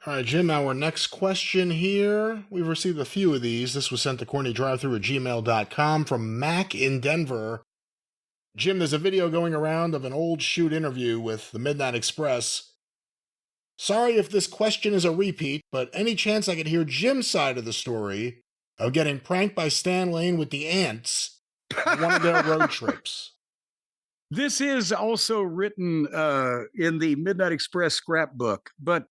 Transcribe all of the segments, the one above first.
All right, Jim, our next question here. We've received a few of these. This was sent to CornyDriveThru at gmail.com from Mac in Denver. Jim, there's a video going around of an old shoot interview with the Midnight Express. Sorry if this question is a repeat, but any chance I could hear Jim's side of the story of getting pranked by Stan Lane with the ants on one of their road trips? This is also written in the Midnight Express scrapbook, but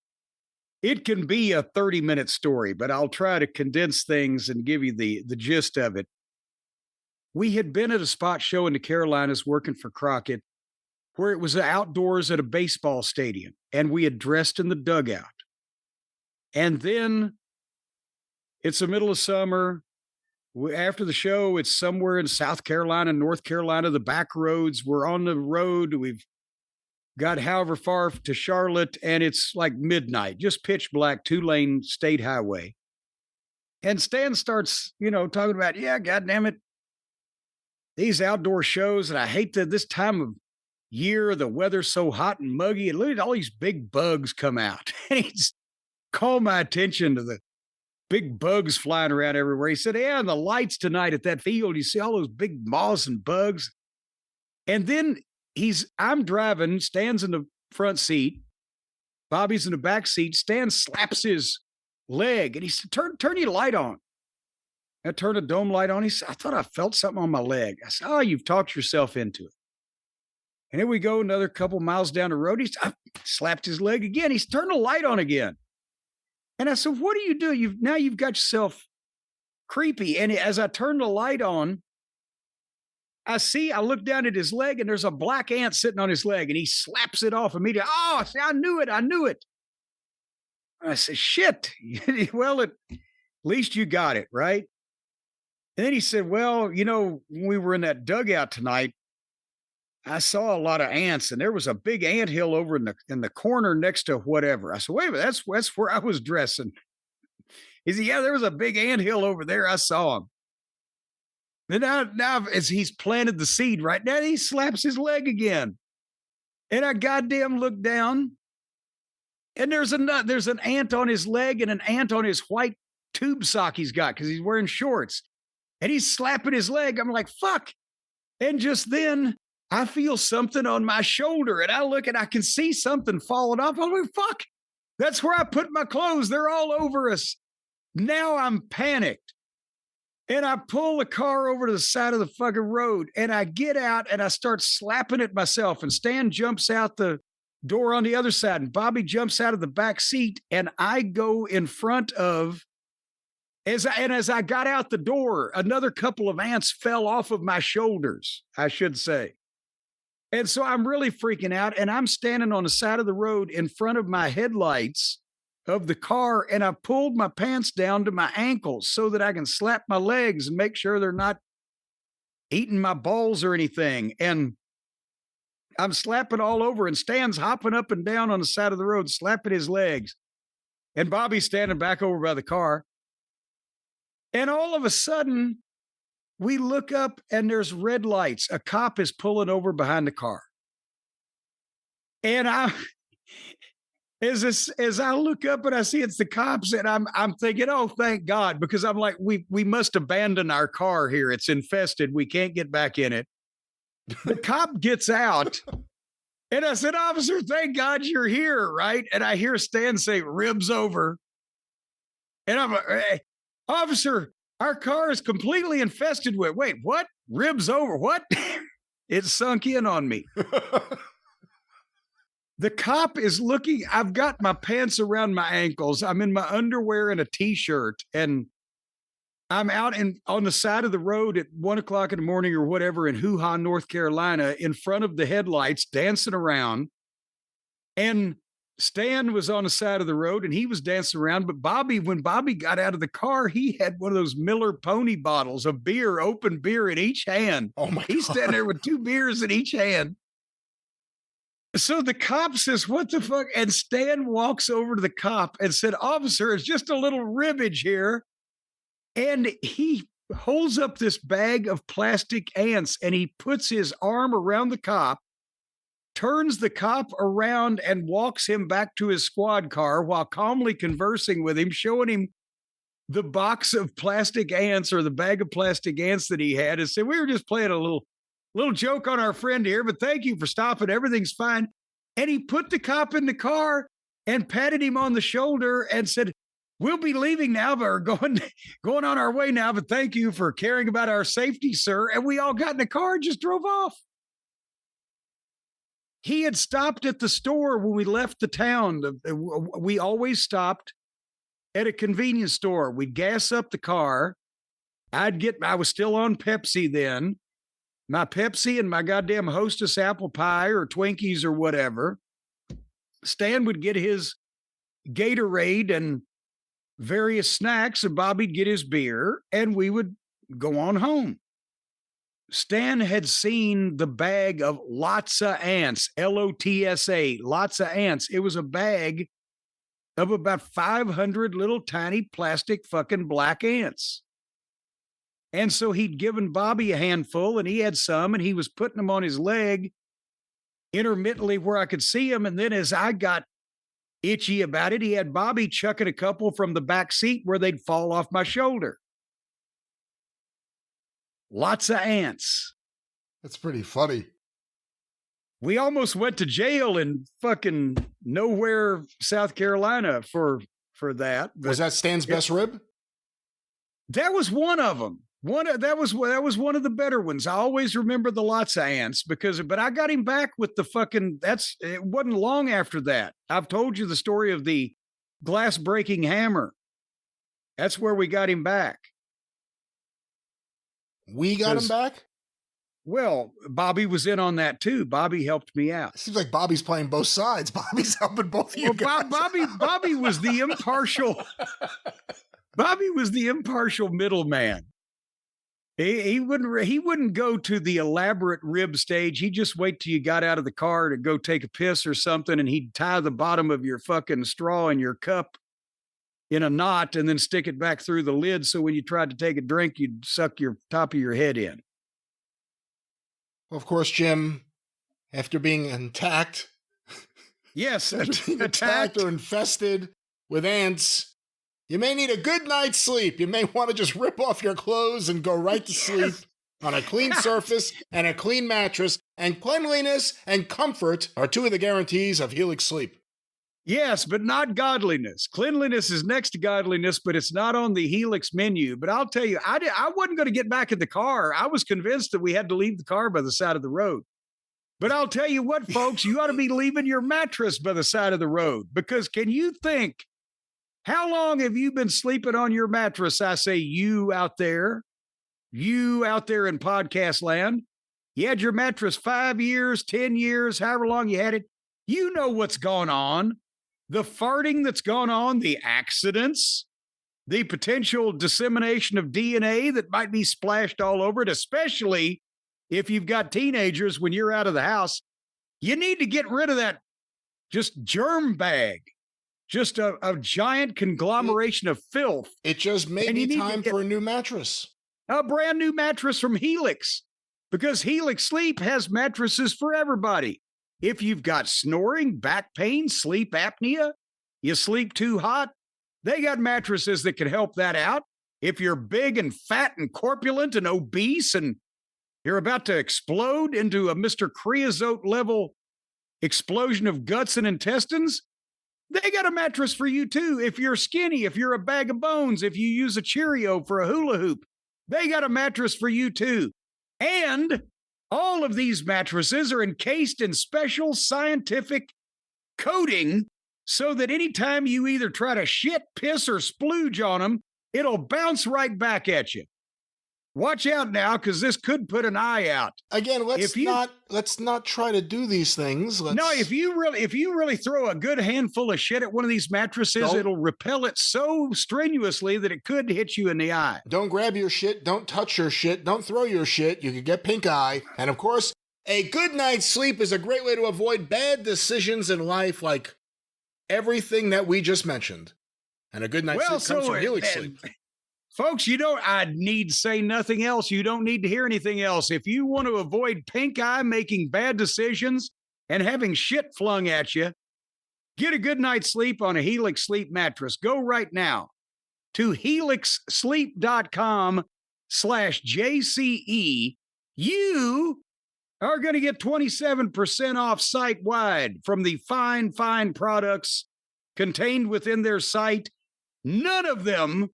it can be a 30-minute story, but I'll try to condense things and give you the gist of it. We had been at a spot show in the Carolinas working for Crockett, where it was outdoors at a baseball stadium, and we had dressed in the dugout. And then it's the middle of summer. After the show, it's somewhere in South Carolina, North Carolina, the back roads. We're on the road. We've got however far to Charlotte, and it's like midnight, just pitch black, 2-lane state highway. And Stan starts, talking about, yeah, goddamn it, these outdoor shows, and I hate that this time of year, the weather's so hot and muggy, and look at all these big bugs come out. And he's called my attention to the big bugs flying around everywhere. He said, yeah, and the lights tonight at that field, you see all those big moths and bugs. And then I'm driving, Stan's in the front seat, Bobby's in the back seat. Stan slaps his leg, and he said, turn your light on. I turned a dome light on. He said, I thought I felt something on my leg. I said, oh, you've talked yourself into it. And here we go, another couple miles down the road. I slapped his leg again. He's turned the light on again. And I said, what do you do? You've got yourself creepy. And as I turned the light on, I look down at his leg, and there's a black ant sitting on his leg, and he slaps it off immediately. Oh, see, I knew it. And I said, shit. Well, at least you got it, right? And then he said, well, when we were in that dugout tonight, I saw a lot of ants, and there was a big ant hill over in the corner next to whatever. I said, wait a minute, that's where I was dressing. He said, yeah, there was a big ant hill over there. I saw him. And now as he's planted the seed right now, he slaps his leg again. And I goddamn look down, and there's an ant on his leg and an ant on his white tube sock he's got because he's wearing shorts. And he's slapping his leg. I'm like, fuck. And just then I feel something on my shoulder, and I look and I can see something falling off. I'm like, fuck. That's where I put my clothes. They're all over us. Now I'm panicked. And I pull the car over to the side of the fucking road, and I get out and I start slapping it myself. And Stan jumps out the door on the other side, and Bobby jumps out of the back seat, and I go in front of. As I got out the door, another couple of ants fell off of my shoulders, I should say. And so I'm really freaking out, and I'm standing on the side of the road in front of my headlights of the car, and I pulled my pants down to my ankles so that I can slap my legs and make sure they're not eating my balls or anything. And I'm slapping all over, and Stan's hopping up and down on the side of the road, slapping his legs. And Bobby's standing back over by the car. And all of a sudden, we look up, and there's red lights. A cop is pulling over behind the car. And as I look up and I see it's the cops, and I'm thinking, oh, thank God, because I'm like, we must abandon our car here. It's infested. We can't get back in it. The cop gets out, and I said, officer, thank God you're here, right? And I hear Stan say, ribs over. And I'm like, hey, officer, our car is completely infested with, wait, what? Ribs over, what? It sunk in on me. The cop is looking, I've got my pants around my ankles. I'm in my underwear and a t-shirt, and I'm out on the side of the road at 1:00 in the morning or whatever in Hoo Ha, North Carolina, in front of the headlights, dancing around. And Stan was on the side of the road, and he was dancing around. But when Bobby got out of the car, he had one of those Miller Pony bottles of beer, open beer in each hand. Oh my God. He's standing there with 2 beers in each hand. So the cop says, what the fuck? And Stan walks over to the cop and said, officer, it's just a little ribbage here. And he holds up this bag of plastic ants, and he puts his arm around the cop turns the cop around and walks him back to his squad car while calmly conversing with him, showing him the box of plastic ants or the bag of plastic ants that he had, and said, we were just playing a little joke on our friend here, but thank you for stopping. Everything's fine. And he put the cop in the car and patted him on the shoulder and said, we'll be leaving now, but are going on our way now, but thank you for caring about our safety, sir. And we all got in the car and just drove off. He had stopped at the store when we left the town. We always stopped at a convenience store. We'd gas up the car. I was still on Pepsi then. My Pepsi and my goddamn Hostess apple pie or Twinkies or whatever. Stan would get his Gatorade and various snacks, and Bobby'd get his beer, and we would go on home. Stan had seen the bag of Lotsa ants, Lotsa, Lotsa ants. It was a bag of about 500 little tiny plastic fucking black ants. And so he'd given Bobby a handful, and he had some, and he was putting them on his leg intermittently where I could see him. And then as I got itchy about it, he had Bobby chucking a couple from the back seat where they'd fall off my shoulder. Lots of ants. That's pretty funny. We almost went to jail in fucking nowhere, South Carolina for that. Was that Stan's best rib? That was one of them. That was one of the better ones. I always remember the lots of ants but I got him back with the fucking, it wasn't long after that. I've told you the story of the glass breaking hammer. That's where we got him back. We got him back? Well, Bobby was in on that too. Bobby helped me out. It seems like Bobby's playing both sides. Bobby's helping both of you guys. Bobby was the impartial. Bobby was the impartial middleman. He wouldn't go to the elaborate rib stage. He'd just wait till you got out of the car to go take a piss or something, and he'd tie the bottom of your fucking straw in your cup in a knot and then stick it back through the lid so when you tried to take a drink, you'd suck your top of your head in. Well, of course, Jim, after being attacked. Yes, attacked or infested with ants, you may need a good night's sleep. You may want to just rip off your clothes and go right to sleep on a clean surface and a clean mattress. And cleanliness and comfort are two of the guarantees of Helix sleep. Yes, but not godliness. Cleanliness is next to godliness, but it's not on the Helix menu. But I'll tell you, I wasn't going to get back in the car. I was convinced that we had to leave the car by the side of the road. But I'll tell you what, folks, you ought to be leaving your mattress by the side of the road. Because can you think, how long have you been sleeping on your mattress? I say you out there in podcast land. You had your mattress 5 years, 10 years, however long you had it. You know what's going on. The farting that's gone on, the accidents, the potential dissemination of DNA that might be splashed all over it, especially if you've got teenagers when you're out of the house. You need to get rid of that just germ bag, just a giant conglomeration of filth. It just may be time for a new mattress. A brand new mattress from Helix, because Helix Sleep has mattresses for everybody. If you've got snoring, back pain, sleep apnea, you sleep too hot, they got mattresses that can help that out. If you're big and fat and corpulent and obese and you're about to explode into a Mr. Creosote level explosion of guts and intestines, they got a mattress for you too. If you're skinny, if you're a bag of bones, if you use a Cheerio for a hula hoop, they got a mattress for you too. And all of these mattresses are encased in special scientific coating so that anytime you either try to shit, piss, or splooge on them, it'll bounce right back at you. Watch out now, because this could put an eye out. Again, let's not try to do these things. If you really throw a good handful of shit at one of these mattresses, it'll repel it so strenuously that it could hit you in the eye. Don't grab your shit. Don't touch your shit. Don't throw your shit. You could get pink eye. And of course, a good night's sleep is a great way to avoid bad decisions in life, like everything that we just mentioned. And a good night's sleep comes from Helix Sleep. Folks, I need say nothing else. You don't need to hear anything else. If you want to avoid pink eye making bad decisions, and having shit flung at you, get a good night's sleep on a Helix Sleep mattress. Go right now to helixsleep.com/JCE. You are going to get 27% off site-wide from the fine, fine products contained within their site. None of them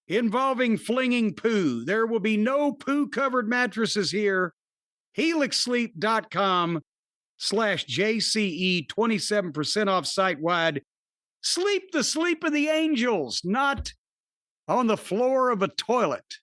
involving flinging poo. There will be no poo-covered mattresses here. helixsleep.com/JCE, 27% off site-wide. Sleep the sleep of the angels, not on the floor of a toilet.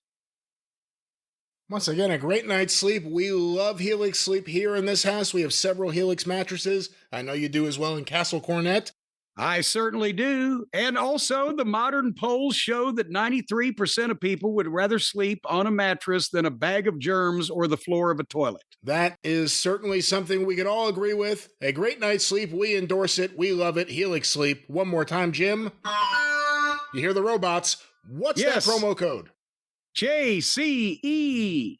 Once again, a great night's sleep. We love Helix Sleep here in this house. We have several Helix mattresses. I know you do as well in Castle Cornette. I certainly do. And also, the modern polls show that 93% of people would rather sleep on a mattress than a bag of germs or the floor of a toilet. That is certainly something we can all agree with. A great night's sleep. We endorse it. We love it. Helix Sleep. One more time, Jim. You hear the robots. What's that promo code? JCE.